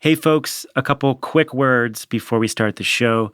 Hey folks, a couple quick words before we start the show.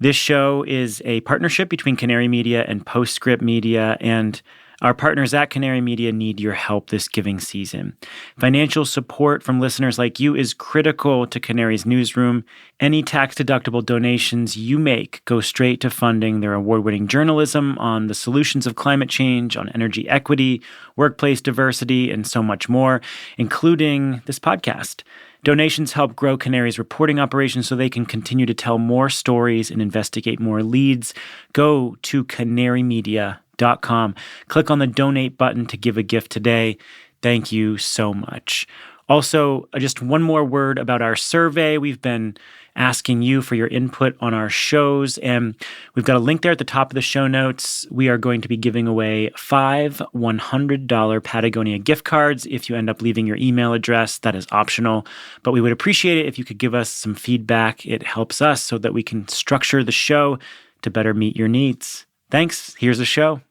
This show is a partnership between Canary Media and Postscript Media, and our partners at Canary Media need your help this giving season. Financial support from listeners like you is critical to Canary's newsroom. Any tax-deductible donations you make go straight to funding their award-winning journalism on the solutions of climate change, on energy equity, workplace diversity, and so much more, including this podcast. Donations help grow Canary's reporting operations so they can continue to tell more stories and investigate more leads. Go to canarymedia.com. Click on the donate button to give a gift today. Thank you so much. Also, just one more word about our survey. We've been asking you for your input on our shows, and we've got a link there at the top of the show notes. We are going to be giving away 5 $100 Patagonia gift cards if you end up leaving your email address. That is optional, but we would appreciate it if you could give us some feedback. It helps us so that we can structure the show to better meet your needs. Thanks. Here's the show.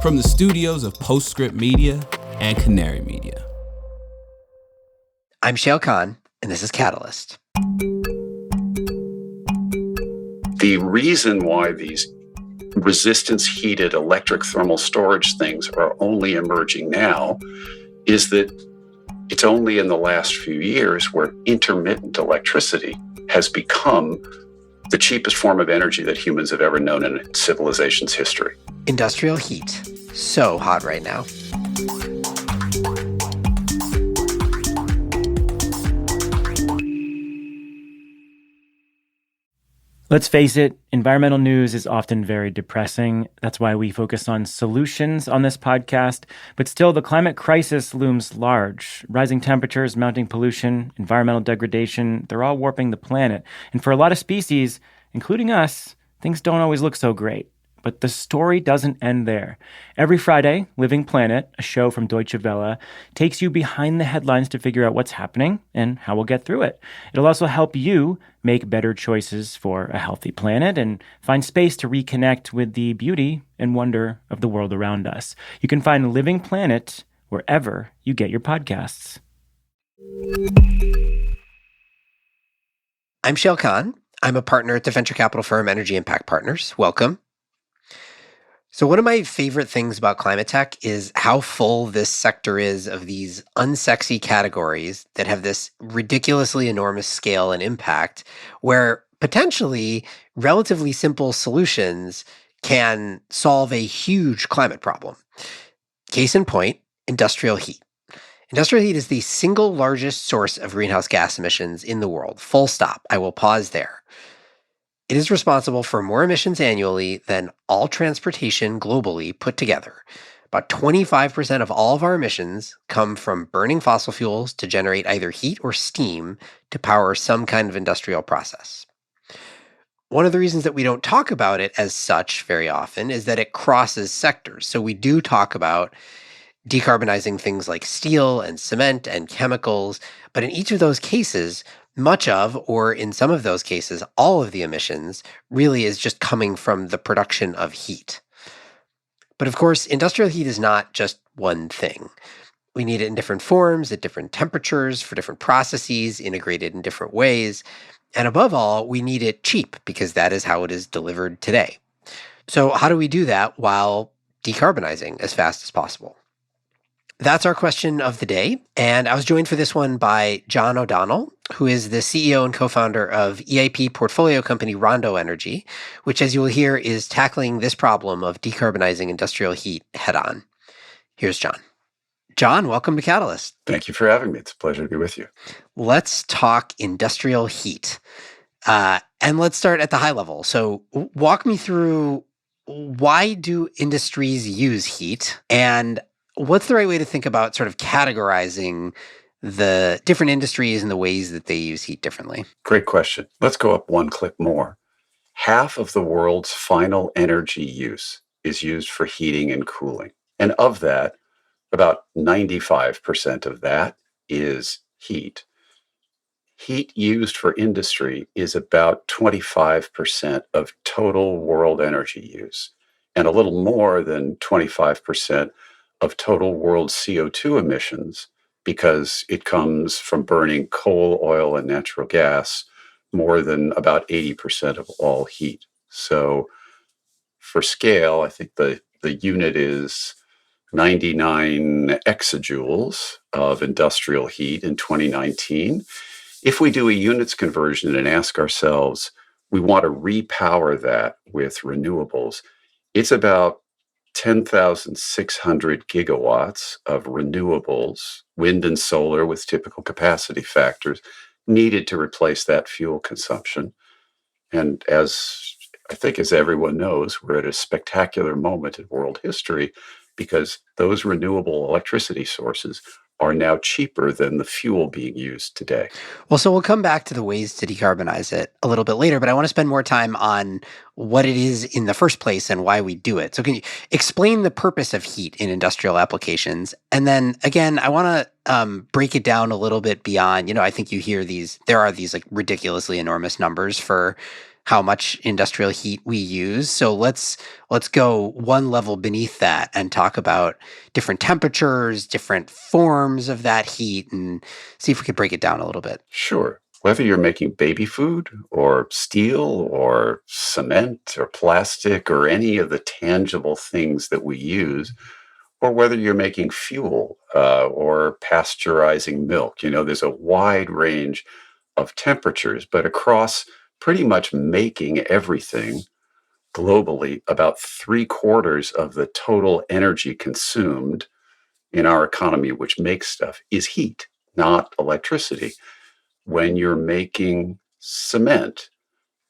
From the studios of Postscript Media and Canary Media. I'm Shayle, and this is Catalyst. The reason why these resistance-heated electric thermal storage things are only emerging now is that it's only in the last few years where intermittent electricity has become the cheapest form of energy that humans have ever known in civilization's history. Industrial heat. So hot right now. Let's face it, environmental news is often very depressing. That's why we focus on solutions on this podcast. But still, the climate crisis looms large. Rising temperatures, mounting pollution, environmental degradation, they're all warping the planet. And for a lot of species, including us, things don't always look so great. But the story doesn't end there. Every Friday, Living Planet, a show from Deutsche Welle, takes you behind the headlines to figure out what's happening and how we'll get through it. It'll also help you make better choices for a healthy planet and find space to reconnect with the beauty and wonder of the world around us. You can find Living Planet wherever you get your podcasts. I'm Shayle. I'm a partner at the venture capital firm Energy Impact Partners. Welcome. So one of my favorite things about climate tech is how full this sector is of these unsexy categories that have this ridiculously enormous scale and impact, where potentially relatively simple solutions can solve a huge climate problem. Case in point, industrial heat. Industrial heat is the single largest source of greenhouse gas emissions in the world. Full stop. I will pause there. It is responsible for more emissions annually than all transportation globally put together. About 25% of all of our emissions come from burning fossil fuels to generate either heat or steam to power some kind of industrial process. One of the reasons that we don't talk about it as such very often is that it crosses sectors. So we do talk about decarbonizing things like steel and cement and chemicals, but in each of those cases, much of, or in some of those cases, all of the emissions really is just coming from the production of heat. But of course, industrial heat is not just one thing. We need it in different forms, at different temperatures, for different processes, integrated in different ways. And above all, we need it cheap because that is how it is delivered today. So how do we do that while decarbonizing as fast as possible? That's our question of the day. And I was joined for this one by John O'Donnell, who is the CEO and co-founder of EIP portfolio company Rondo Energy, which, as you will hear, is tackling this problem of decarbonizing industrial heat head on. Here's John. John, welcome to Catalyst. Thank you for having me. It's a pleasure to be with you. Let's talk industrial heat. And let's start at the high level. So walk me through, why do industries use heat? And what's the right way to think about sort of categorizing the different industries and the ways that they use heat differently? Great question. Let's go up one click more. Half of the world's final energy use is used for heating and cooling. And of that, about 95% of that is heat. Heat used for industry is about 25% of total world energy use, and a little more than 25% of total world CO2 emissions because it comes from burning coal, oil, and natural gas more than about 80% of all heat. So for scale, I think the unit is 99 exajoules of industrial heat in 2019. If we do a units conversion and ask ourselves, we want to repower that with renewables, it's about 10,600 gigawatts of renewables, wind and solar with typical capacity factors, needed to replace that fuel consumption. And as everyone knows, we're at a spectacular moment in world history because those renewable electricity sources are now cheaper than the fuel being used today. Well, so we'll come back to the ways to decarbonize it a little bit later, but I want to spend more time on what it is in the first place and why we do it. So can you explain the purpose of heat in industrial applications? And then again, I want to break it down a little bit beyond, I think you hear there are these like ridiculously enormous numbers for how much industrial heat we use. So let's go one level beneath that and talk about different temperatures, different forms of that heat, and see if we could break it down a little bit. Sure. Whether you're making baby food or steel or cement or plastic or any of the tangible things that we use, or whether you're making fuel or pasteurizing milk, there's a wide range of temperatures, but across pretty much making everything globally, about 3/4 of the total energy consumed in our economy, which makes stuff, is heat, not electricity. When you're making cement,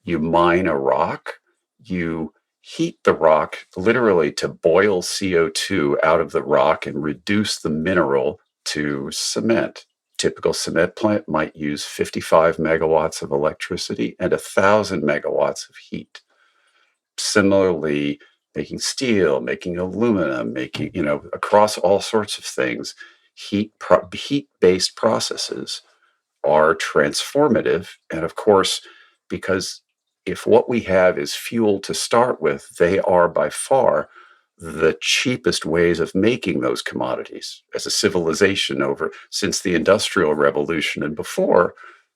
you mine a rock, you heat the rock literally to boil CO2 out of the rock and reduce the mineral to cement. Typical cement plant might use 55 megawatts of electricity and 1,000 megawatts of heat. Similarly, making steel, making aluminum, making, across all sorts of things, heat-based processes are transformative. And of course, because if what we have is fuel to start with, they are by far the cheapest ways of making those commodities as a civilization since the Industrial Revolution and before.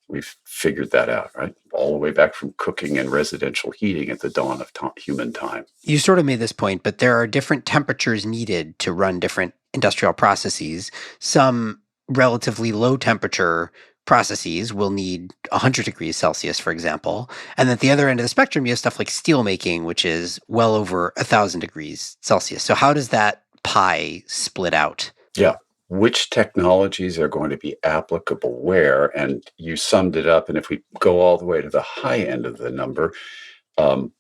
We've figured that out, right? All the way back from cooking and residential heating at the dawn of human time. You sort of made this point, but there are different temperatures needed to run different industrial processes. Some relatively low temperature processes will need 100 degrees Celsius, for example. And at the other end of the spectrum, you have stuff like steel making, which is well over 1,000 degrees Celsius. So how does that pie split out? Yeah. Which technologies are going to be applicable where? And you summed it up. And if we go all the way to the high end of the number,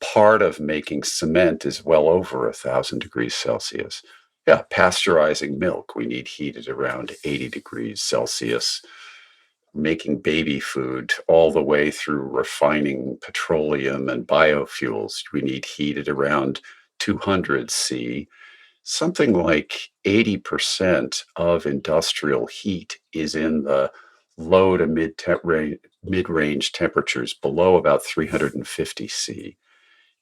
part of making cement is well over 1,000 degrees Celsius. Yeah, pasteurizing milk, we need heat at around 80 degrees Celsius. Making baby food all the way through refining petroleum and biofuels, we need heat at around 200 C. Something like 80% of industrial heat is in the low to mid-range temperatures below about 350 C.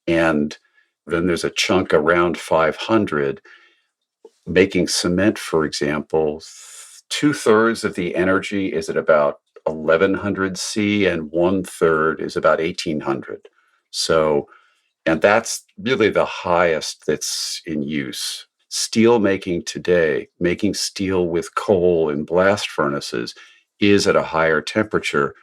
And then there's a chunk around 500. Making cement, for example, 2/3 of the energy is at about 1100 C and 1/3 is about 1800. So, and that's really the highest that's in use. Steel making today, making steel with coal in blast furnaces, is at a higher temperature.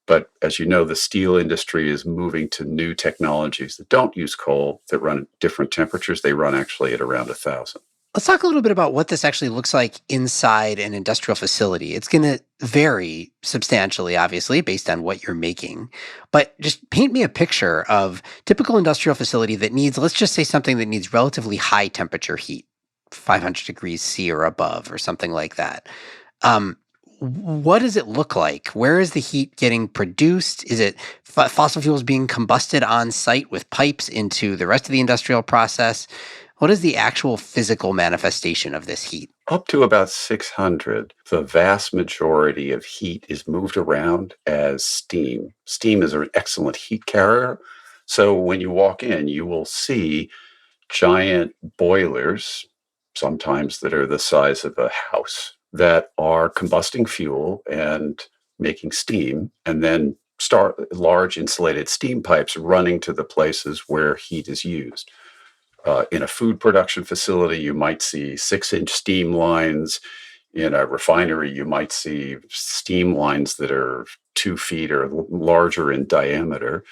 But as you know, the steel industry is moving to new technologies that don't use coal, that run at different temperatures. They run actually at around 1,000. Let's talk a little bit about what this actually looks like inside an industrial facility. It's going to vary substantially, obviously, based on what you're making. But just paint me a picture of typical industrial facility that needs, let's just say something that needs relatively high temperature heat, 500 degrees C or above, or something like that. What does it look like? Where is the heat getting produced? Is it fossil fuels being combusted on site with pipes into the rest of the industrial process? What is the actual physical manifestation of this heat? Up to about 600, the vast majority of heat is moved around as steam. Steam is an excellent heat carrier. So when you walk in, you will see giant boilers, sometimes that are the size of a house, that are combusting fuel and making steam, and then start large insulated steam pipes running to the places where heat is used. In a food production facility, you might see 6-inch steam lines. In a refinery, you might see steam lines that are 2 feet or larger in diameter.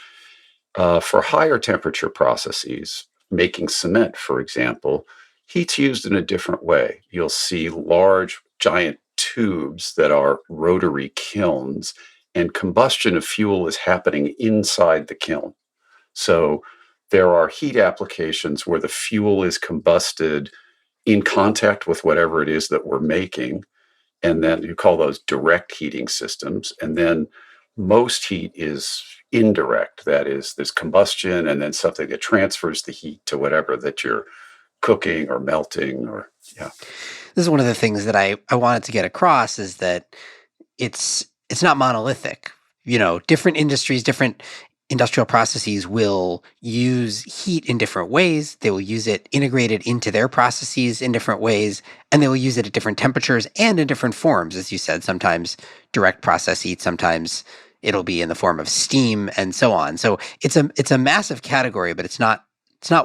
For higher temperature processes, making cement, for example, heat's used in a different way. You'll see large, giant tubes that are rotary kilns, and combustion of fuel is happening inside the kiln. So there are heat applications where the fuel is combusted in contact with whatever it is that we're making. And then you call those direct heating systems. And then most heat is indirect. That is, there's combustion and then something that transfers the heat to whatever that you're cooking or melting or, yeah. This is one of the things that I wanted to get across is that it's not monolithic. Different industries, different industrial processes will use heat in different ways. They will use it integrated into their processes in different ways, and they will use it at different temperatures and in different forms. As you said, sometimes direct process heat, sometimes it'll be in the form of steam, and so on. So it's a massive category, but it's not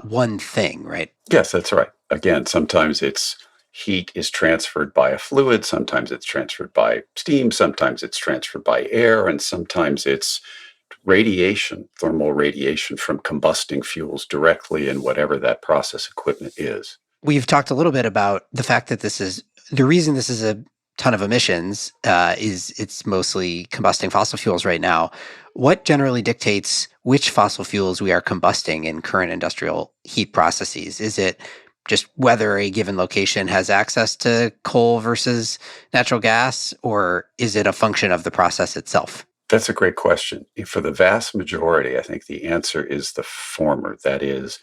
one thing, right? Yes, that's right. Again, sometimes it's heat is transferred by a fluid, sometimes it's transferred by steam, sometimes it's transferred by air, and sometimes it's radiation, thermal radiation from combusting fuels directly in whatever that process equipment is. We've talked a little bit about the fact that the reason this is a ton of emissions is it's mostly combusting fossil fuels right now. What generally dictates which fossil fuels we are combusting in current industrial heat processes? Is it just whether a given location has access to coal versus natural gas, or is it a function of the process itself? That's a great question. For the vast majority, I think the answer is the former. That is,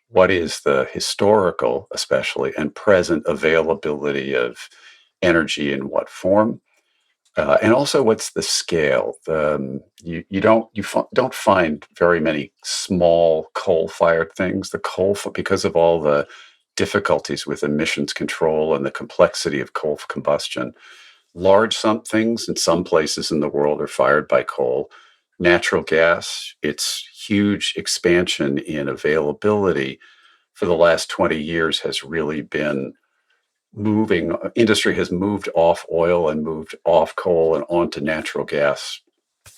what is the historical, especially, and present availability of energy in what form? And also, what's the scale? You don't find very many small coal-fired things. Because of all the difficulties with emissions control and the complexity of coal combustion, large things in some places in the world are fired by coal. Natural gas, its huge expansion in availability for the last 20 years has really been industry has moved off oil and moved off coal and onto natural gas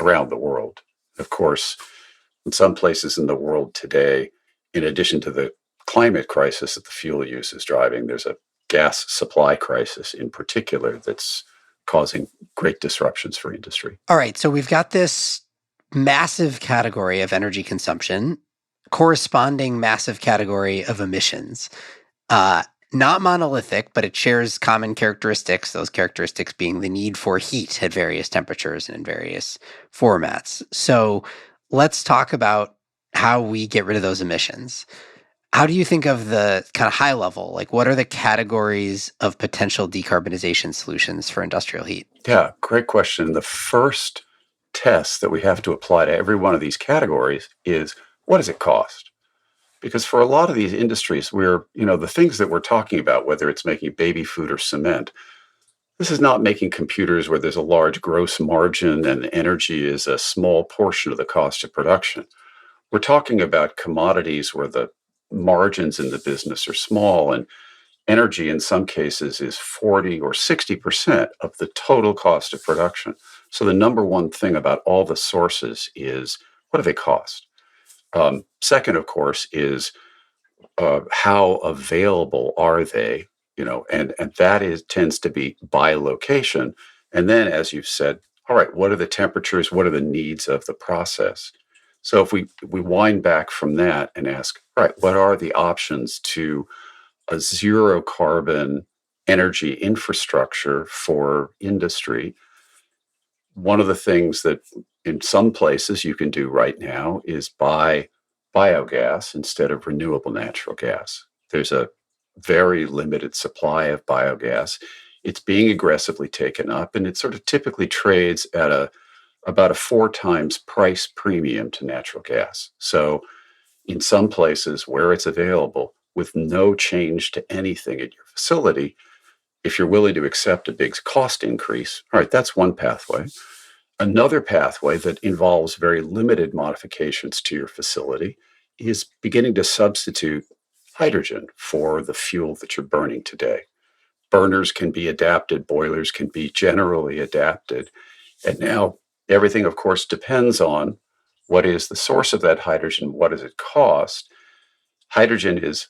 around the world. Of course, in some places in the world today, in addition to the climate crisis that the fuel use is driving, there's a gas supply crisis in particular that's causing great disruptions for industry. All right, so we've got this massive category of energy consumption, corresponding massive category of emissions. Not monolithic, but it shares common characteristics, those characteristics being the need for heat at various temperatures and in various formats. So let's talk about how we get rid of those emissions. How do you think of the kind of high level? Like, what are the categories of potential decarbonization solutions for industrial heat? Yeah, great question. The first test that we have to apply to every one of these categories is, what does it cost? Because for a lot of these industries, the things that we're talking about, whether it's making baby food or cement, this is not making computers where there's a large gross margin and energy is a small portion of the cost of production. We're talking about commodities where the margins in the business are small, and energy in some cases is 40 or 60% of the total cost of production. So the number one thing about all the sources is, what do they cost? Second, of course, is how available are they? And that tends to be by location. And then, as you've said, all right, what are the temperatures? What are the needs of the process? So if we wind back from that and ask, all right, what are the options to a zero carbon energy infrastructure for industry? One of the things that in some places you can do right now is buy biogas instead of renewable natural gas. There's a very limited supply of biogas. It's being aggressively taken up, and it sort of typically trades at about a 4 times price premium to natural gas. So in some places where it's available with no change to anything at your facility, if you're willing to accept a big cost increase, all right, that's one pathway. Another pathway that involves very limited modifications to your facility is beginning to substitute hydrogen for the fuel that you're burning today. Burners can be adapted, boilers can be generally adapted. And now everything, of course, depends on what is the source of that hydrogen, what does it cost. Hydrogen is,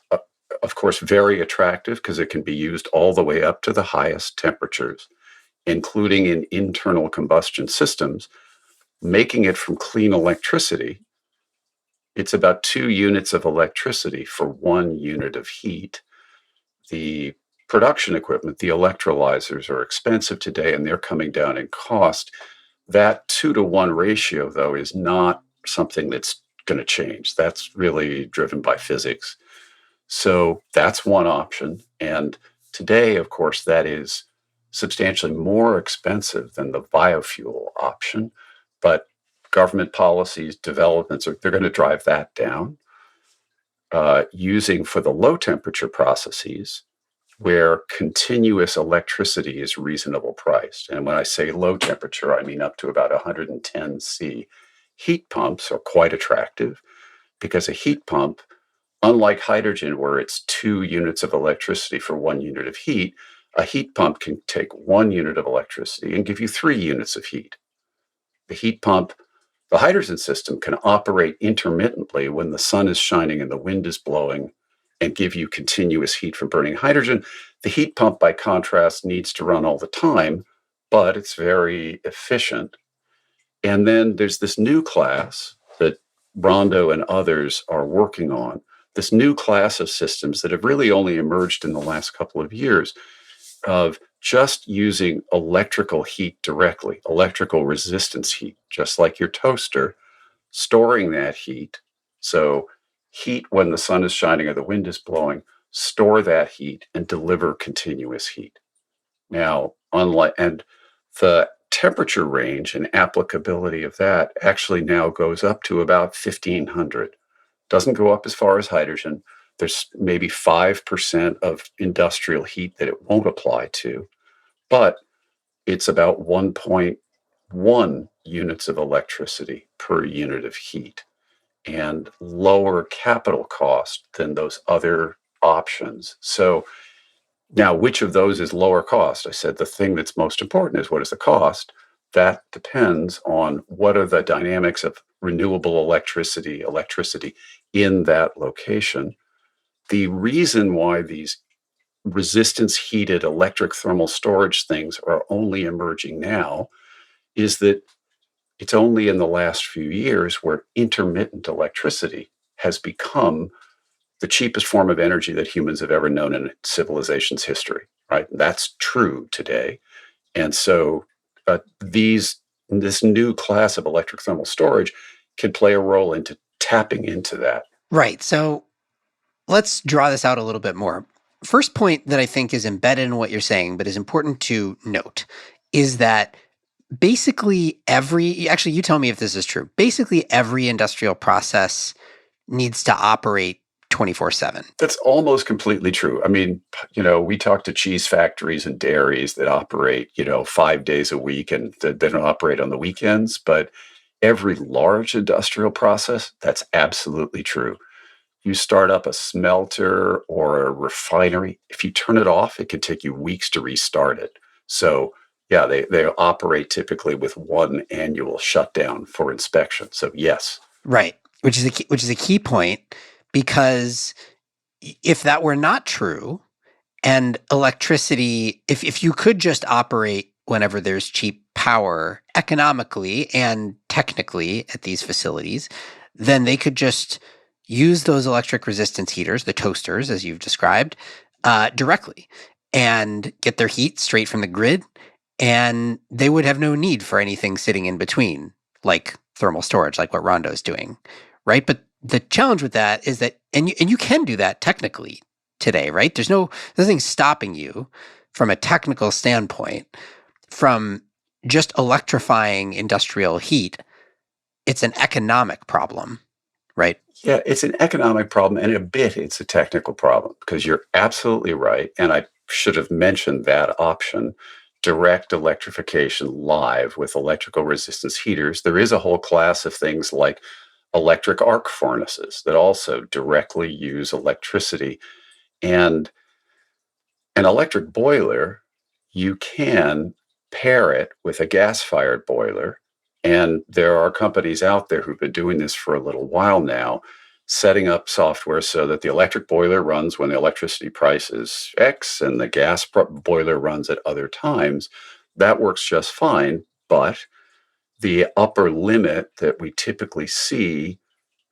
of course, very attractive because it can be used all the way up to the highest temperatures, including in internal combustion systems, making it from clean electricity. It's about 2 units of electricity for 1 unit of heat. The production equipment, the electrolyzers, are expensive today and they're coming down in cost. That 2-to-1 ratio, though, is not something that's going to change. That's really driven by physics. So that's one option. And today, of course, that is substantially more expensive than the biofuel option. But government policies, developments, they're going to drive that down. Using for the low temperature processes where continuous electricity is reasonable priced. And when I say low temperature, I mean up to about 110 C. Heat pumps are quite attractive because a heat pump, unlike hydrogen, where it's 2 units of electricity for 1 unit of heat, a heat pump can take 1 unit of electricity and give you 3 units of heat. The heat pump, the hydrogen system, can operate intermittently when the sun is shining and the wind is blowing and give you continuous heat from burning hydrogen. The heat pump, by contrast, needs to run all the time, but it's very efficient. And then there's this new class that Rondo and others are working on, this new class of systems that have really only emerged in the last couple of years of just using electrical heat directly, electrical resistance heat, just like your toaster, storing that heat. So heat when the sun is shining or the wind is blowing, store that heat and deliver continuous heat. Now, and the temperature range and applicability of that actually now goes up to about 1500. Doesn't go up as far as hydrogen. There's maybe 5% of industrial heat that it won't apply to, but it's about 1.1 units of electricity per unit of heat and lower capital cost than those other options. So now, which of those is lower cost? I said the thing that's most important is what is the cost? That depends on what are the dynamics of renewable electricity in that location. The reason why these resistance heated electric thermal storage things are only emerging now is that it's only in the last few years where intermittent electricity has become the cheapest form of energy that humans have ever known in civilization's history, right? That's true today. And so this new class of electric thermal storage can play a role into tapping into that. Right. So let's draw this out a little bit more. First point that I think is embedded in what you're saying, but is important to note, is that basically actually, you tell me if this is true, basically every industrial process needs to operate 24/7. That's almost completely true. I mean, we talk to cheese factories and dairies that operate, 5 days a week and they don't operate on the weekends. But every large industrial process, that's absolutely true. You start up a smelter or a refinery. If you turn it off, it can take you weeks to restart it. So, yeah, they operate typically with one annual shutdown for inspection. So, yes. Right. Which is a key point, because if that were not true and electricity, if you could just operate whenever there's cheap power economically and technically at these facilities, then they could just use those electric resistance heaters, the toasters, as you've described, directly and get their heat straight from the grid. And they would have no need for anything sitting in between, like thermal storage, like what Rondo's doing, right? But the challenge with that is that, and you can do that technically today, right? There's nothing stopping you from a technical standpoint from just electrifying industrial heat. It's an economic problem, right? Yeah, it's an economic problem, and a bit it's a technical problem, because you're absolutely right. And I should have mentioned that option. Direct electrification live with electrical resistance heaters. There is a whole class of things like electric arc furnaces that also directly use electricity. And an electric boiler, you can pair it with a gas-fired boiler. And there are companies out there who've been doing this for a little while now, setting up software so that the electric boiler runs when the electricity price is X and the gas boiler runs at other times. That works just fine, but the upper limit that we typically see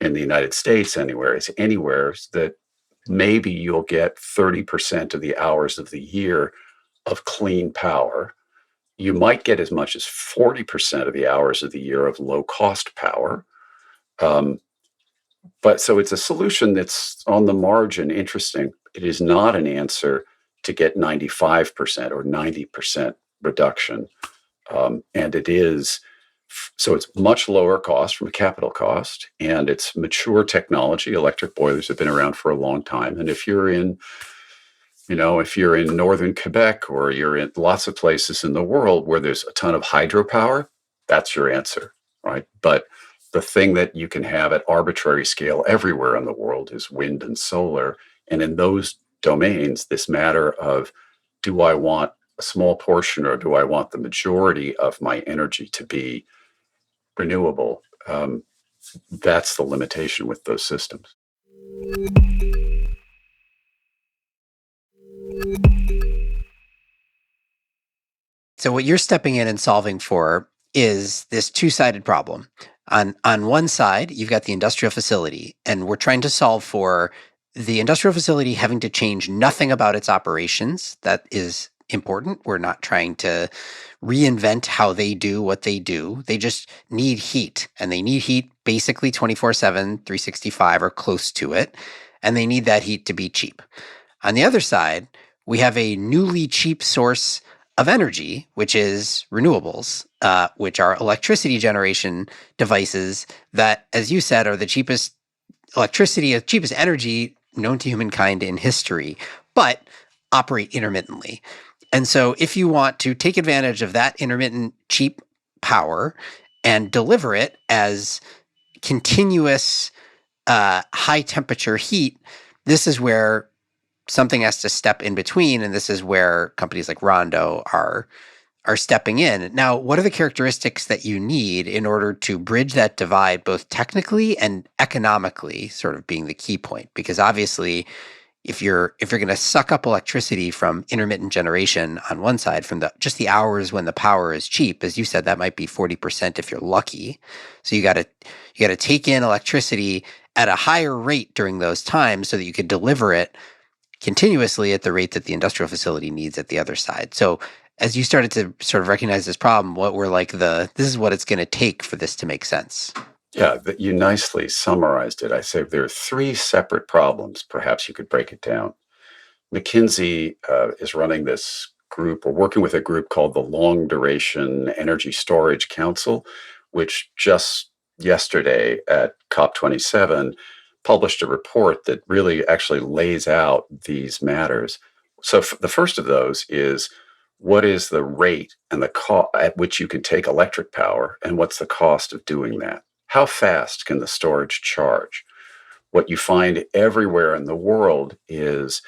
in the United States anywhere is that maybe you'll get 30% of the hours of the year of clean power. You might get as much as 40% of the hours of the year of low cost power. But so it's a solution that's on the margin interesting. It is not an answer to get 95% or 90% reduction. And it is, so it's much lower cost from a capital cost, and it's mature technology. Electric boilers have been around for a long time. And if you're in northern Quebec or you're in lots of places in the world where there's a ton of hydropower, that's your answer, right? But the thing that you can have at arbitrary scale everywhere in the world is wind and solar. And in those domains, this matter of, do I want a small portion or do I want the majority of my energy to be renewable? That's the limitation with those systems. So what you're stepping in and solving for is this two-sided problem. On one side, you've got the industrial facility, and we're trying to solve for the industrial facility having to change nothing about its operations. That is important. We're not trying to reinvent how they do what they do. They just need heat, and they need heat basically 24/7, 365 or close to it, and they need that heat to be cheap. On the other side, we have a newly cheap source of energy, which is renewables, which are electricity generation devices that, as you said, are the cheapest electricity, the cheapest energy known to humankind in history, but operate intermittently. And so if you want to take advantage of that intermittent cheap power and deliver it as continuous high temperature heat, this is where something has to step in between, and this is where companies like Rondo are stepping in. Now, what are the characteristics that you need in order to bridge that divide, both technically and economically, sort of being the key point? Because obviously, if you're going to suck up electricity from intermittent generation on one side, from just the hours when the power is cheap, as you said, that might be 40% if you're lucky. So you got to take in electricity at a higher rate during those times so that you could deliver it continuously at the rate that the industrial facility needs at the other side. So as you started to sort of recognize this problem, what were like this is what it's going to take for this to make sense? Yeah, you nicely summarized it. I say there are three separate problems. Perhaps you could break it down. McKinsey is running this group, or working with a group called the Long Duration Energy Storage Council, which just yesterday at COP27 published a report that really actually lays out these matters. So the first of those is, what is the rate and the cost at which you can take electric power, and what's the cost of doing that? How fast can the storage charge? What you find everywhere in the world is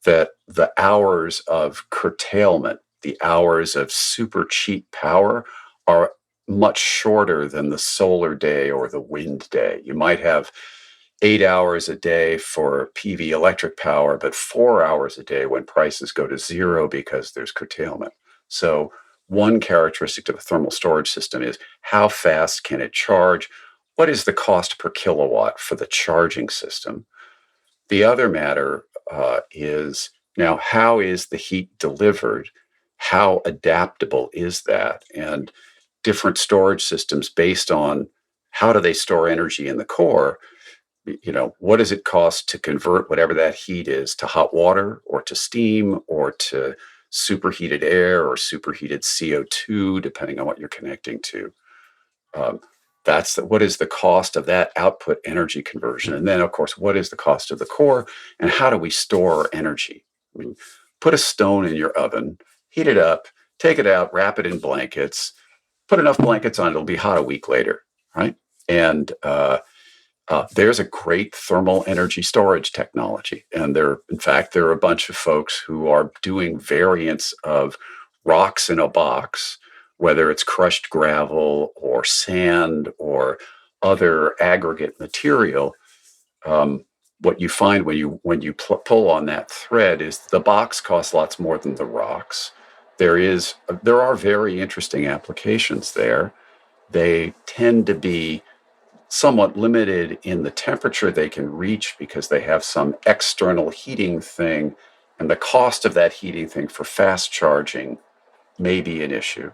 that the hours of curtailment, the hours of super cheap power, are much shorter than the solar day or the wind day. You might have 8 hours a day for PV electric power, but 4 hours a day when prices go to zero because there's curtailment. So one characteristic of a thermal storage system is, how fast can it charge? What is the cost per kilowatt for the charging system? The other matter is, now, how is the heat delivered? How adaptable is that? And different storage systems, based on how do they store energy in the core, what does it cost to convert whatever that heat is to hot water or to steam or to superheated air or superheated CO2, depending on what you're connecting to. What is the cost of that output energy conversion? And then, of course, what is the cost of the core, and how do we store energy? I mean, put a stone in your oven, heat it up, take it out, wrap it in blankets, put enough blankets on it, it'll be hot a week later, right? And there's a great thermal energy storage technology. And in fact, there are a bunch of folks who are doing variants of rocks in a box, whether it's crushed gravel or sand or other aggregate material. What you find when you pull on that thread is the box costs lots more than the rocks. There are very interesting applications there. They tend to be somewhat limited in the temperature they can reach because they have some external heating thing, and the cost of that heating thing for fast charging may be an issue.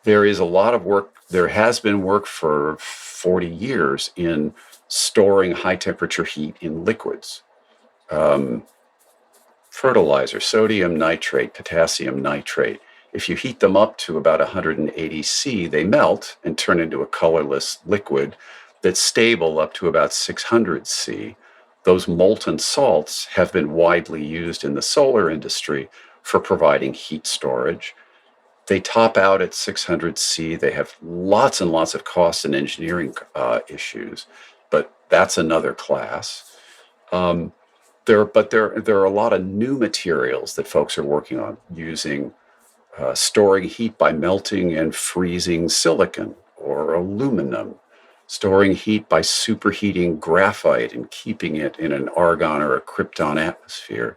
There is a lot of work, there has been work for 40 years in storing high temperature heat in liquids. Fertilizer, sodium nitrate, potassium nitrate. If you heat them up to about 180 C, they melt and turn into a colorless liquid that's stable up to about 600 C. Those molten salts have been widely used in the solar industry for providing heat storage. They top out at 600 C. They have lots and lots of cost and engineering issues, but that's another class. There are a lot of new materials that folks are working on using storing heat by melting and freezing silicon or aluminum, storing heat by superheating graphite and keeping it in an argon or a krypton atmosphere.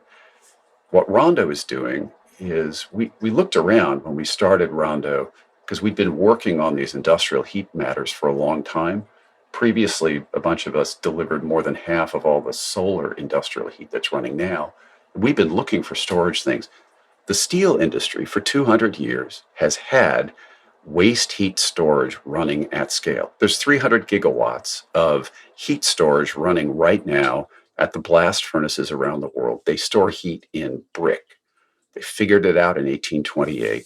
What Rondo is doing is we looked around when we started Rondo because we'd been working on these industrial heat matters for a long time. Previously, a bunch of us delivered more than half of all the solar industrial heat that's running now. We've been looking for storage things. The steel industry for 200 years has had waste heat storage running at scale. There's 300 gigawatts of heat storage running right now at the blast furnaces around the world. They store heat in brick. They figured it out in 1828.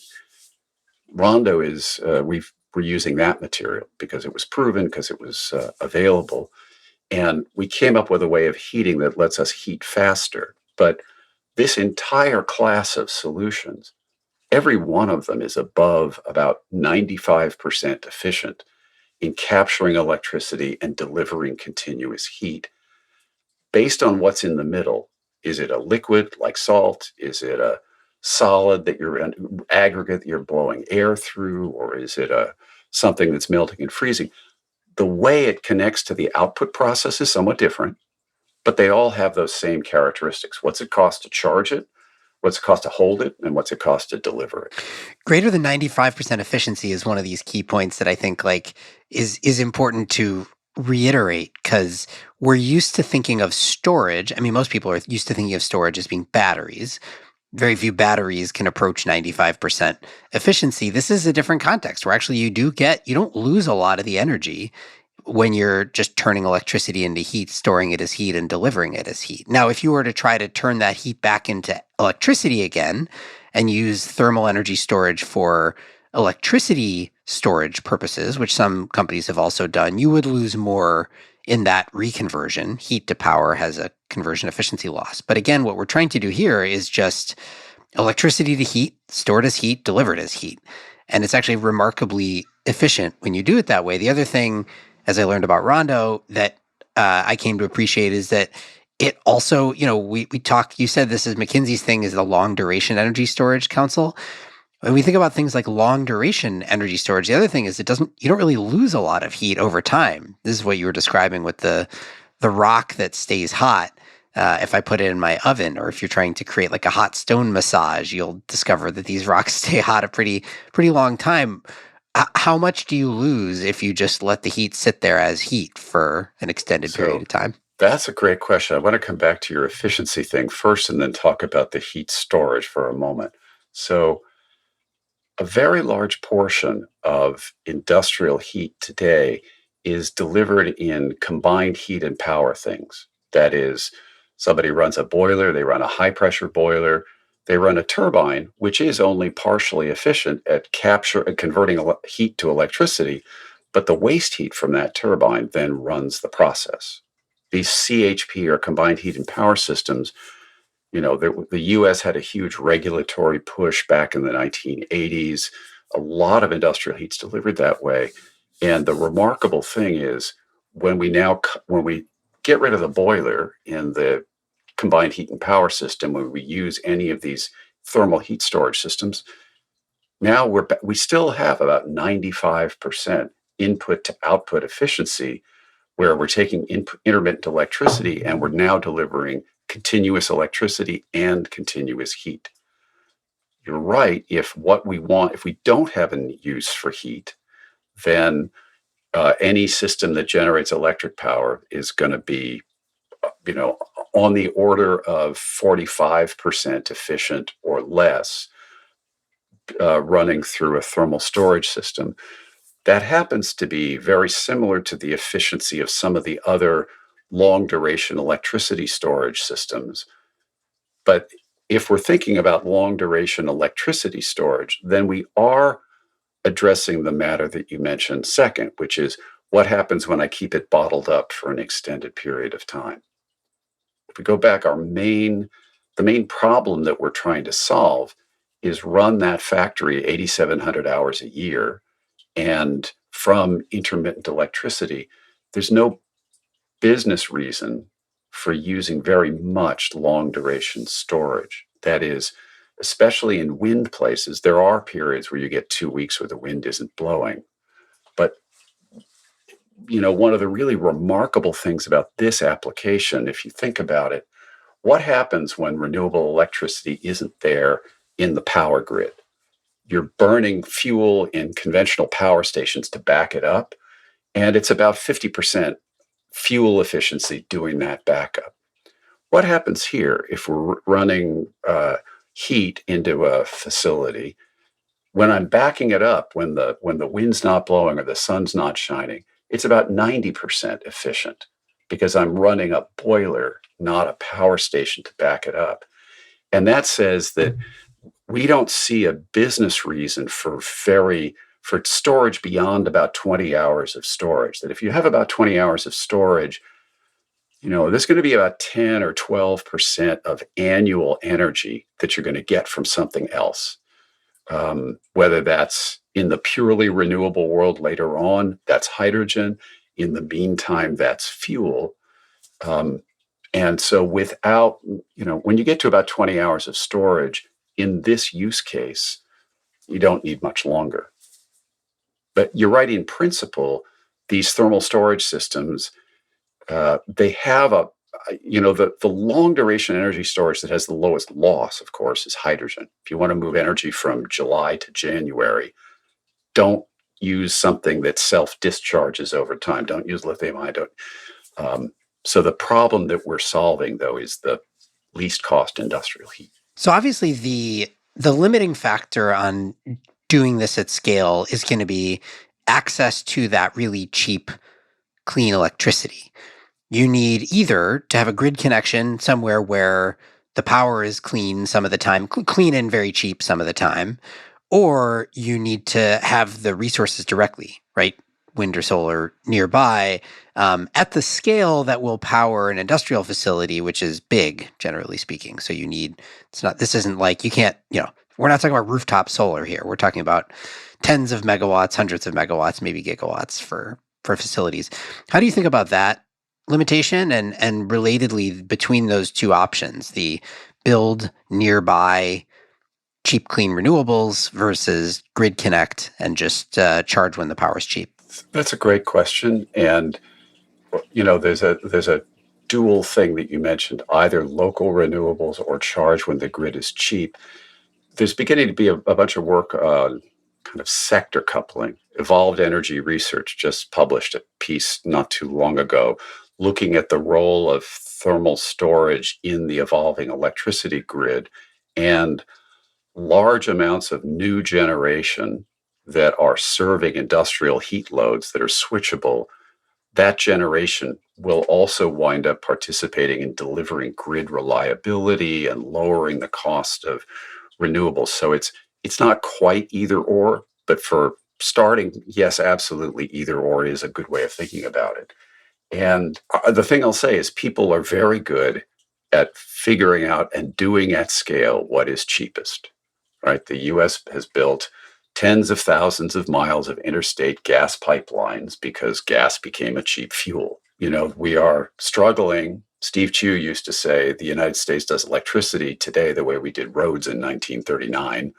Rondo is, we're using that material because it was proven, because it was available. And we came up with a way of heating that lets us heat faster. But this entire class of solutions, every one of them is above about 95% efficient in capturing electricity and delivering continuous heat. Based on what's in the middle, is it a liquid like salt? Is it a solid that you're an aggregate that you're blowing air through? Or is it something that's melting and freezing? The way it connects to the output process is somewhat different, but they all have those same characteristics. What's it cost to charge it? What's it cost to hold it? And what's it cost to deliver it? Greater than 95% efficiency is one of these key points that I think is important to reiterate, because we're used to thinking of storage. I mean, most people are used to thinking of storage as being batteries. Very few batteries can approach 95% efficiency. This is a different context where actually you don't lose a lot of the energy when you're just turning electricity into heat, storing it as heat, and delivering it as heat. Now, if you were to try to turn that heat back into electricity again and use thermal energy storage for electricity storage purposes, which some companies have also done, you would lose more in that reconversion. Heat to power has a conversion efficiency loss. But again, what we're trying to do here is just electricity to heat, stored as heat, delivered as heat. And it's actually remarkably efficient when you do it that way. The other thing, as I learned about Rondo, that I came to appreciate is that it also, we talk, you said this is McKinsey's thing is the Long Duration Energy Storage Council. When we think about things like long duration energy storage, the other thing is you don't really lose a lot of heat over time. This is what you were describing with the rock that stays hot. If I put it in my oven, or if you're trying to create like a hot stone massage, you'll discover that these rocks stay hot a pretty long time. How much do you lose if you just let the heat sit there as heat for an extended period of time? That's a great question. I want to come back to your efficiency thing first and then talk about the heat storage for a moment. So a very large portion of industrial heat today is delivered in combined heat and power things. That is, somebody runs a boiler, they run a high pressure boiler, they run a turbine, which is only partially efficient at converting heat to electricity, but the waste heat from that turbine then runs the process. These CHP, or combined heat and power systems, The U.S. had a huge regulatory push back in the 1980s. A lot of industrial heat's delivered that way. And the remarkable thing is when we get rid of the boiler in the combined heat and power system, when we use any of these thermal heat storage systems, now we still have about 95% input to output efficiency, where we're taking intermittent electricity and we're now delivering continuous electricity and continuous heat. You're right. If we don't have a use for heat, then any system that generates electric power is going to be, on the order of 45% efficient or less, running through a thermal storage system. That happens to be very similar to the efficiency of some of the other long duration electricity storage systems. But if we're thinking about long duration electricity storage, then we are addressing the matter that you mentioned second, which is what happens when I keep it bottled up for an extended period of time. If we go back, the main problem that we're trying to solve is run that factory 8,700 hours a year. And from intermittent electricity, there's no business reason for using very much long duration storage. That is, especially in wind places, there are periods where you get 2 weeks where the wind isn't blowing. But one of the really remarkable things about this application, if you think about it, what happens when renewable electricity isn't there in the power grid? You're burning fuel in conventional power stations to back it up, and it's about 50% fuel efficiency doing that backup. What happens here if we're running heat into a facility? When I'm backing it up, when the wind's not blowing or the sun's not shining, it's about 90% efficient because I'm running a boiler, not a power station to back it up. And that says that we don't see a business reason for storage beyond about 20 hours of storage. That if you have about 20 hours of storage, there's going to be about 10 or 12% of annual energy that you're going to get from something else. Whether that's in the purely renewable world later on, that's hydrogen. In the meantime, that's fuel. And so when you get to about 20 hours of storage, in this use case, you don't need much longer. But you're right, in principle, these thermal storage systems, they have the long duration energy storage that has the lowest loss, of course, is hydrogen. If you want to move energy from July to January, don't use something that self-discharges over time. Don't use lithium ion. So the problem that we're solving, though, is the least cost industrial heat. So obviously the limiting factor on doing this at scale is going to be access to that really cheap, clean electricity. You need either to have a grid connection somewhere where the power is clean some of the time, clean and very cheap some of the time, or you need to have the resources directly, right? Wind or solar nearby, at the scale that will power an industrial facility, which is big, generally speaking. So this isn't like you can't, we're not talking about rooftop solar here. We're talking about tens of megawatts, hundreds of megawatts, maybe gigawatts for facilities. How do you think about that limitation and relatedly between those two options, the build nearby cheap, clean renewables versus grid connect and just charge when the power is cheap? That's a great question. And, there's a dual thing that you mentioned, either local renewables or charge when the grid is cheap. There's beginning to be a bunch of work on kind of sector coupling. Evolved Energy Research just published a piece not too long ago looking at the role of thermal storage in the evolving electricity grid and large amounts of new generation that are serving industrial heat loads that are switchable. That generation will also wind up participating in delivering grid reliability and lowering the cost of renewables. So it's not quite either or, but for starting, yes, absolutely, either or is a good way of thinking about it. And the thing I'll say is people are very good at figuring out and doing at scale what is cheapest, right? The US has built tens of thousands of miles of interstate gas pipelines because gas became a cheap fuel. We are struggling. Steve Chu used to say the United States does electricity today the way we did roads in 1939.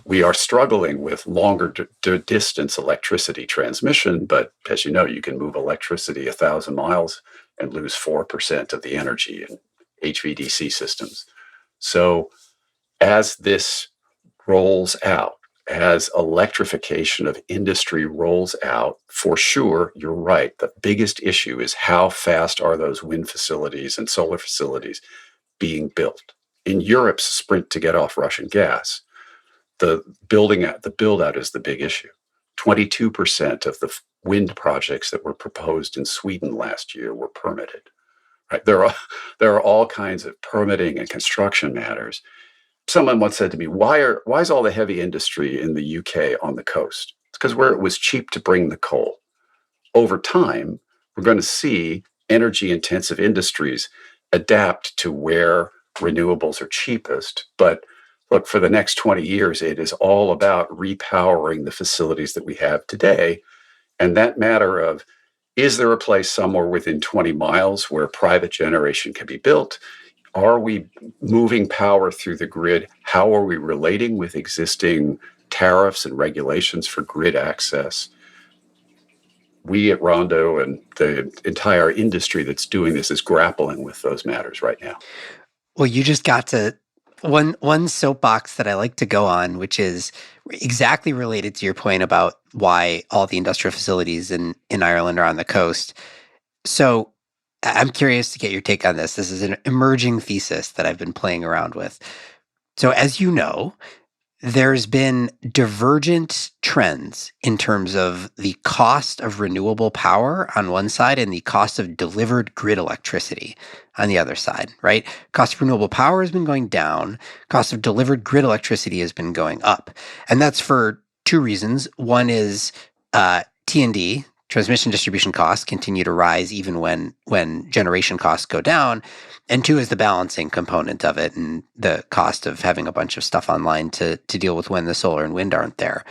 We are struggling with longer distance electricity transmission, but as you know, you can move electricity 1,000 miles and lose 4% of the energy in HVDC systems. So as this rolls out, as electrification of industry rolls out, for sure, you're right. The biggest issue is how fast are those wind facilities and solar facilities being built. In Europe's sprint to get off Russian gas, the build out is the big issue. 22% of the wind projects that were proposed in Sweden last year were permitted. Right? There are all kinds of permitting and construction matters. Someone once said to me, why is all the heavy industry in the UK on the coast? It's because where it was cheap to bring the coal. Over time, we're going to see energy intensive industries adapt to where renewables are cheapest. But look, for the next 20 years, it is all about repowering the facilities that we have today. And that matter of, is there a place somewhere within 20 miles where private generation can be built? Are we moving power through the grid? How are we relating with existing tariffs and regulations for grid access? We at Rondo and the entire industry that's doing this is grappling with those matters right now. Well, you just got to one soapbox that I like to go on, which is exactly related to your point about why all the industrial facilities in Ireland are on the coast. So I'm curious to get your take on this. This is an emerging thesis that I've been playing around with. So as you know, there's been divergent trends in terms of the cost of renewable power on one side and the cost of delivered grid electricity on the other side, right? Cost of renewable power has been going down. Cost of delivered grid electricity has been going up. And that's for two reasons. One is T&D, transmission distribution costs, continue to rise even when generation costs go down. And two is the balancing component of it and the cost of having a bunch of stuff online to deal with when the solar and wind aren't there.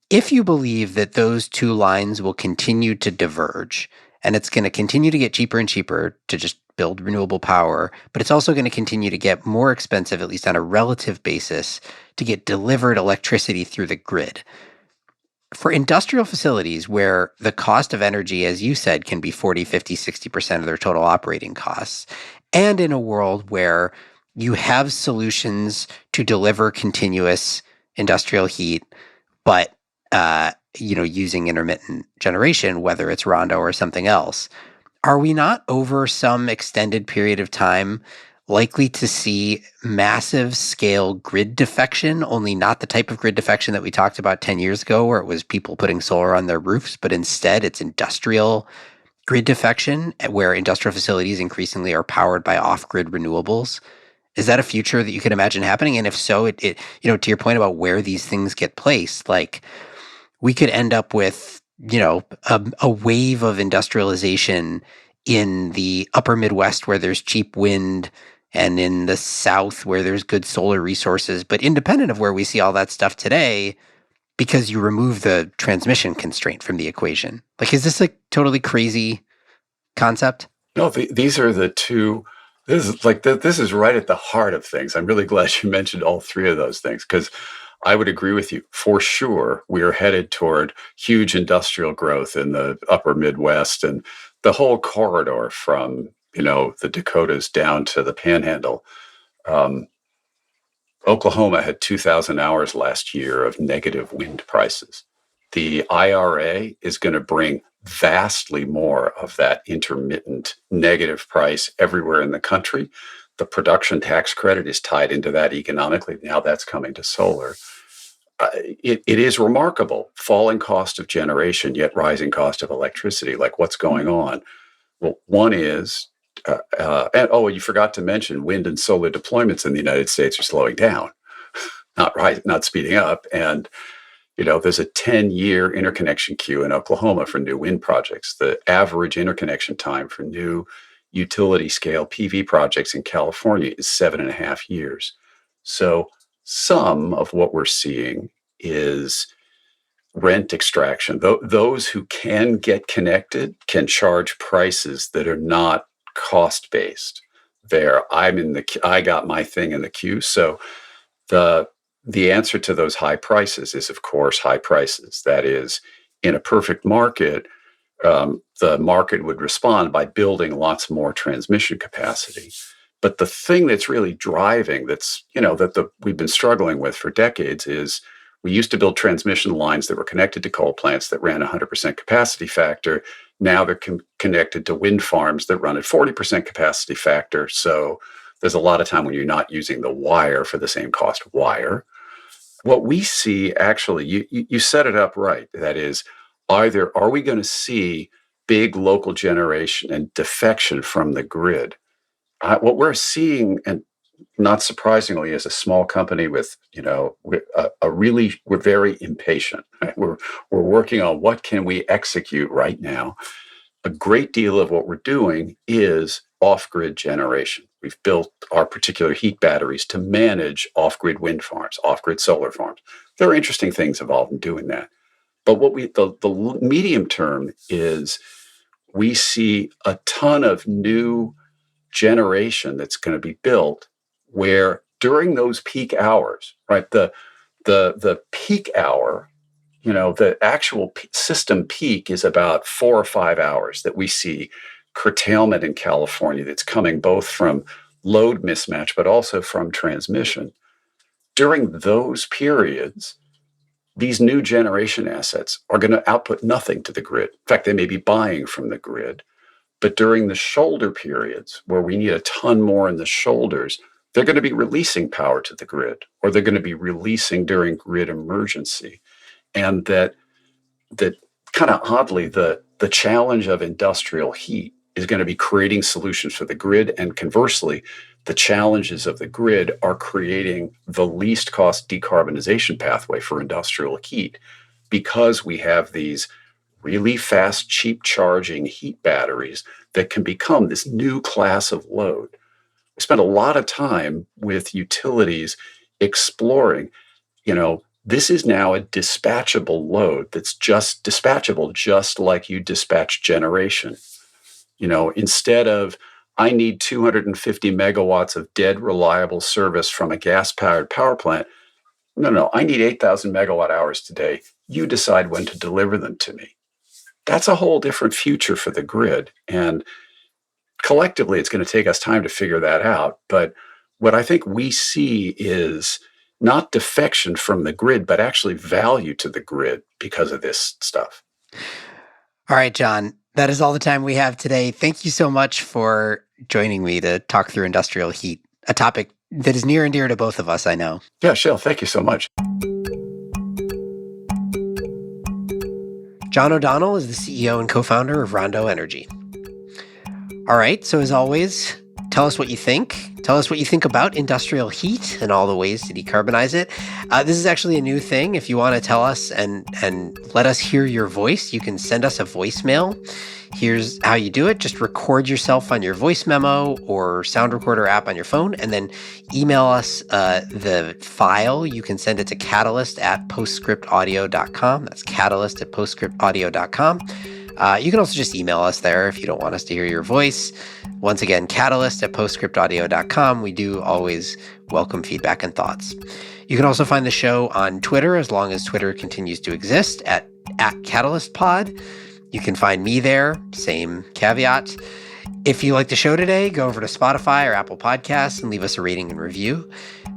If you believe that those two lines will continue to diverge and it's going to continue to get cheaper and cheaper to just build renewable power, but it's also going to continue to get more expensive, at least on a relative basis, to get delivered electricity through the grid. For industrial facilities where the cost of energy, as you said, can be 40, 50, 60% of their total operating costs, and in a world where you have solutions to deliver continuous industrial heat, but using intermittent generation, whether it's Rondo or something else, are we not over some extended period of time likely to see massive scale grid defection, only not the type of grid defection that we talked about 10 years ago, where it was people putting solar on their roofs, but instead it's industrial grid defection, where industrial facilities increasingly are powered by off-grid renewables? Is that a future that you can imagine happening? And if so, it to your point about where these things get placed, like we could end up with, a wave of industrialization in the upper Midwest where there's cheap wind and in the South where there's good solar resources, but independent of where we see all that stuff today, because you remove the transmission constraint from the equation. Like, is this a totally crazy concept? No, these are the two. This is right at the heart of things. I'm really glad you mentioned all three of those things, because I would agree with you. For sure, we are headed toward huge industrial growth in the upper Midwest and the whole corridor from, the Dakotas down to the Panhandle. Oklahoma had 2,000 hours last year of negative wind prices. The IRA is going to bring vastly more of that intermittent negative price everywhere in the country. The production tax credit is tied into that economically. Now that's coming to solar. It is remarkable. Falling cost of generation, yet rising cost of electricity. Like, what's going on? Well, one is, you forgot to mention wind and solar deployments in the United States are slowing down, not speeding up. And there's a 10-year interconnection queue in Oklahoma for new wind projects. The average interconnection time for new utility scale PV projects in California is 7.5 years. So some of what we're seeing is rent extraction. Those who can get connected can charge prices that are not cost-based. I got my thing in the queue. So the answer to those high prices is, of course, high prices. That is, in a perfect market, the market would respond by building lots more transmission capacity. But the thing that's really driving, we've been struggling with for decades, is we used to build transmission lines that were connected to coal plants that ran 100% capacity factor. Now they're connected to wind farms that run at 40% capacity factor. So there's a lot of time when you're not using the wire for the same cost wire. What we see, actually, you set it up right. That is, either are we going to see big local generation and defection from the grid? What we're seeing, and not surprisingly, as a small company with, we're very impatient. Right? We're working on what can we execute right now. A great deal of what we're doing is off-grid generation. We've built our particular heat batteries to manage off-grid wind farms, off-grid solar farms. There are interesting things involved in doing that. But the medium term is we see a ton of new generation that's going to be built where during those peak hours, right, the peak hour, the actual system peak is about 4 or 5 hours that we see curtailment in California that's coming both from load mismatch, but also from transmission. During those periods, these new generation assets are going to output nothing to the grid. In fact, they may be buying from the grid. But during the shoulder periods, where we need a ton more in the shoulders, they're going to be releasing power to the grid, or they're going to be releasing during grid emergency. And that kind of oddly, the challenge of industrial heat is going to be creating solutions for the grid. And conversely, the challenges of the grid are creating the least cost decarbonization pathway for industrial heat, because we have these really fast, cheap charging heat batteries that can become this new class of load. We spent a lot of time with utilities exploring, this is now a dispatchable load that's just dispatchable, just like you dispatch generation. Instead of, I need 250 megawatts of dead reliable service from a gas-powered power plant. No, I need 8,000 megawatt hours today. You decide when to deliver them to me. That's a whole different future for the grid. And collectively, it's going to take us time to figure that out. But what I think we see is not defection from the grid, but actually value to the grid because of this stuff. All right, John, that is all the time we have today. Thank you so much for joining me to talk through industrial heat, a topic that is near and dear to both of us, I know. Yeah, Shayle, thank you so much. John O'Donnell is the CEO and co-founder of Rondo Energy. All right, so as always, tell us what you think. Tell us what you think about industrial heat and all the ways to decarbonize it. This is actually a new thing. If you want to tell us and let us hear your voice, you can send us a voicemail. Here's how you do it. Just record yourself on your voice memo or sound recorder app on your phone, and then email us the file. You can send it to catalyst@postscriptaudio.com. That's catalyst@postscriptaudio.com. You can also just email us there if you don't want us to hear your voice. Once again, catalyst@postscriptaudio.com. We do always welcome feedback and thoughts. You can also find the show on Twitter, as long as Twitter continues to exist, at @CatalystPod. You can find me there, same caveat. If you like the show today, go over to Spotify or Apple Podcasts and leave us a rating and review.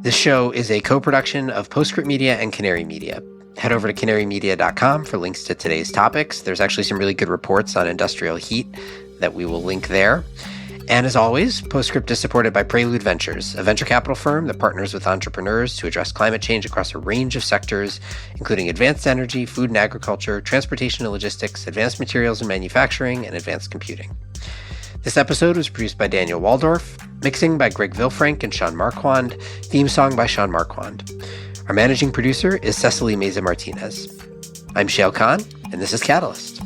This show is a co-production of Postscript Media and Canary Media. Head over to canarymedia.com for links to today's topics. There's actually some really good reports on industrial heat that we will link there. And as always, Postscript is supported by Prelude Ventures, a venture capital firm that partners with entrepreneurs to address climate change across a range of sectors, including advanced energy, food and agriculture, transportation and logistics, advanced materials and manufacturing, and advanced computing. This episode was produced by Daniel Waldorf, mixing by Greg Vilfrank and Sean Marquand, theme song by Sean Marquand. Our managing producer is Cecily Meza Martinez. I'm Shayle Khan, and this is Catalyst.